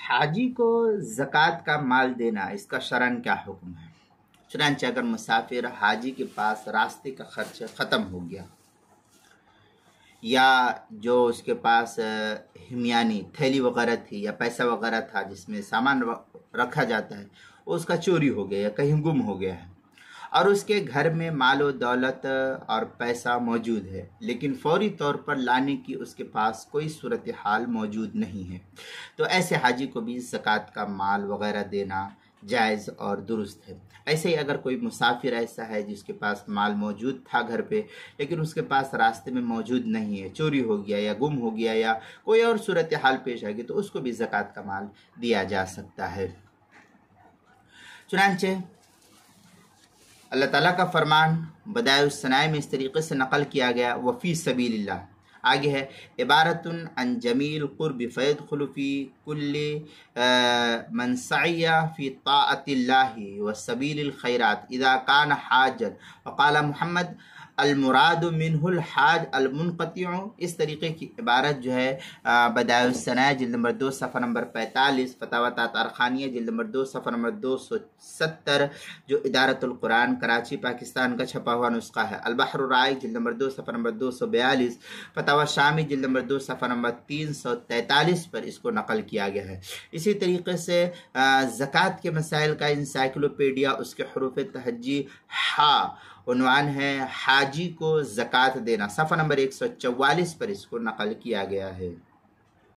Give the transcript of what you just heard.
حاجی کو زکوٰۃ کا مال دینا، اس کا شرعاً کیا حکم ہے؟ چنانچہ اگر مسافر حاجی کے پاس راستے کا خرچ ختم ہو گیا، یا جو اس کے پاس ہمیانی تھیلی وغیرہ تھی یا پیسہ وغیرہ تھا جس میں سامان رکھا جاتا ہے، وہ اس کا چوری ہو گیا یا کہیں گم ہو گیا ہے، اور اس کے گھر میں مال و دولت اور پیسہ موجود ہے، لیکن فوری طور پر لانے کی اس کے پاس کوئی صورتحال موجود نہیں ہے، تو ایسے حاجی کو بھی زکوٰۃ کا مال وغیرہ دینا جائز اور درست ہے۔ ایسے ہی اگر کوئی مسافر ایسا ہے جس کے پاس مال موجود تھا گھر پہ، لیکن اس کے پاس راستے میں موجود نہیں ہے، چوری ہو گیا یا گم ہو گیا یا کوئی اور صورتحال پیش آ گئی، تو اس کو بھی زکوٰۃ کا مال دیا جا سکتا ہے۔ چنانچہ اللہ تعالیٰ کا فرمان بدائع الثناء میں اس طریقے سے نقل کیا گیا، وفی سبیل اللہ، آگے ہے عبارت عن جمیل قرب فیدخل فی کل من سعی فی طاعت اللہ وسبیل الخیرات اذا کان حاجا، وقال محمد المراد منہ الحاج المنقطع۔ اس طریقے کی عبارت جو ہے بدائع الثناء جلد نمبر 2 صفحہ نمبر 45، فتاوی تاتارخانیہ جلد نمبر 2 صفحہ نمبر 270، جو ادارت القرآن کراچی پاکستان کا چھپا ہوا نسخہ ہے، البحر الرائق جلد نمبر 2 صفحہ نمبر 242، فتاوی شامی جلد نمبر 2 صفحہ نمبر 343 پر اس کو نقل کیا گیا ہے۔ اسی طریقے سے زکوٰۃ کے مسائل کا انسائکلوپیڈیا، اس کے حروف تہجی ہا، عنوان ہے حاجی کو زکوٰۃ دینا، صفحہ نمبر 144 پر اس کو نقل کیا گیا ہے۔